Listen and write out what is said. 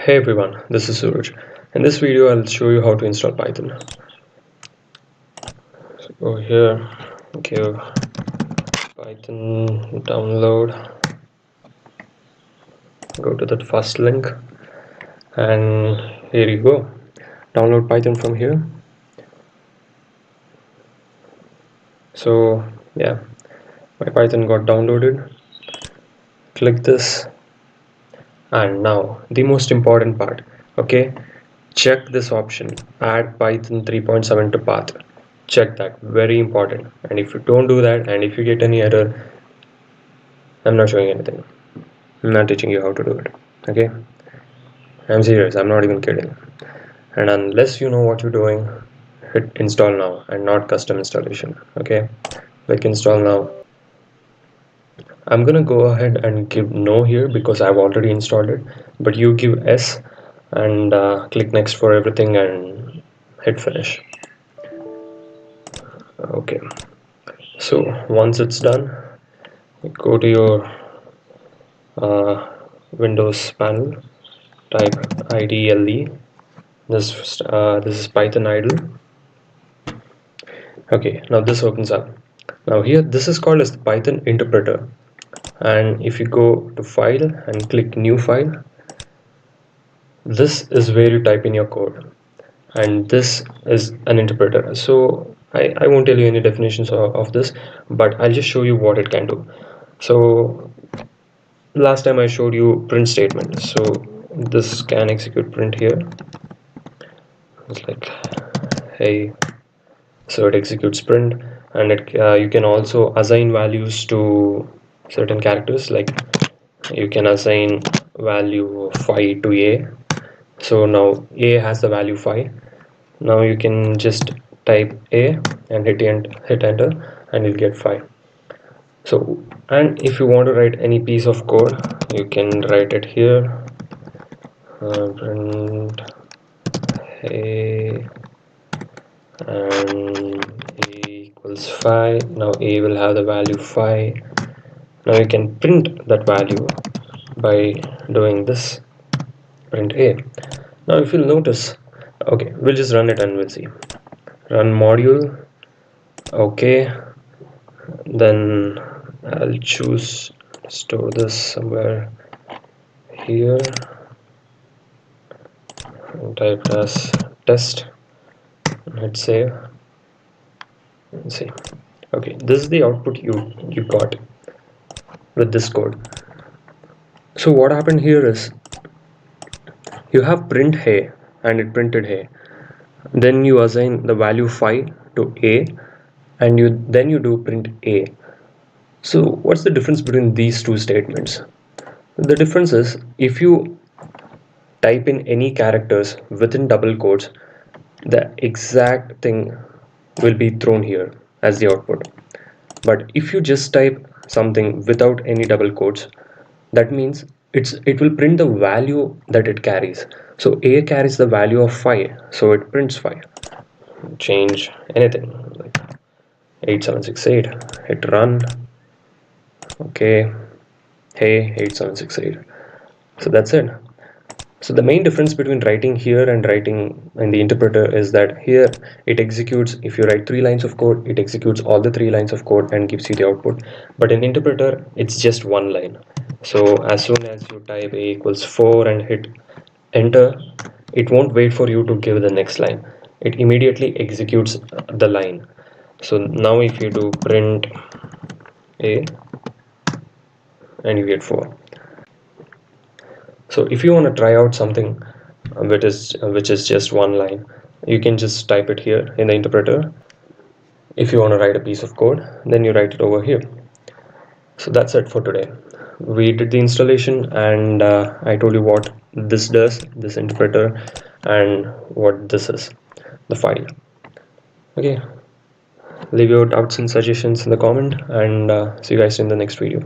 Hey everyone, this is Suraj. In this video, I'll show you how to install Python. So go here, give Python download, go to that first link, and here you go. Download Python from here. So yeah, my Python got downloaded. Click this, and now the most important part. Okay, check this option, add Python 3.7 to path. Check that, very important. And if you don't do that, and if you get any error, I'm not showing anything. I'm not teaching you how to do it. Okay, I'm serious, I'm not even kidding. And unless you know what you're doing, hit install now and not custom installation. Okay, click install now. I'm gonna go ahead and give no here because I've already installed it, but you give S and click next for everything and hit finish. Okay, so once it's done, go to your Windows panel, type IDLE. This is Python idle. Okay, now this opens up. Now here this is called as the Python interpreter, and if you go to file and click new file, this is where you type in your code, and this is an interpreter. So I won't tell you any definitions of this, but I'll just show you what it can do. So last time I showed you print statement, so this can execute print here. It's like, hey, so it executes print, and it you can also assign values to certain characters, like you can assign value 5 to A. So now A has the value 5. Now you can just type A and hit enter, and you'll get 5. So, and if you want to write any piece of code, you can write it here, print hey, and A equals 5. Now A will have the value 5. Now you can print that value by doing this, print A. Now if you'll notice, okay, we'll just run it and we'll see. Run module. Okay, then I'll choose store this somewhere here and type it as test and hit save and see. Okay, this is the output you got with this code. So what happened here is you have print hey and it printed hey, then you assign the value 5 to A, and then you do print A. So what's the difference between these two statements? The difference is if you type in any characters within double quotes, the exact thing will be thrown here as the output. But if you just type something without any double quotes, that means it will print the value that it carries. So A carries the value of 5, so it prints 5. Change anything like 8768, hit run. Okay, hey, 8768. So that's it. So the main difference between writing here and writing in the interpreter is that here it executes, if you write 3 lines of code, it executes all the 3 lines of code and gives you the output. But in interpreter, it's just 1 line. So as soon as you type A equals 4 and hit enter, it won't wait for you to give the next line. It immediately executes the line. So now if you do print A and you get 4. So if you want to try out something which is just 1 line, you can just type it here in the interpreter. If you want to write a piece of code, then you write it over here. So that's it for today. We did the installation, and I told you what this does, this interpreter, and what this is, the file. Okay, leave your doubts and suggestions in the comment, and see you guys in the next video.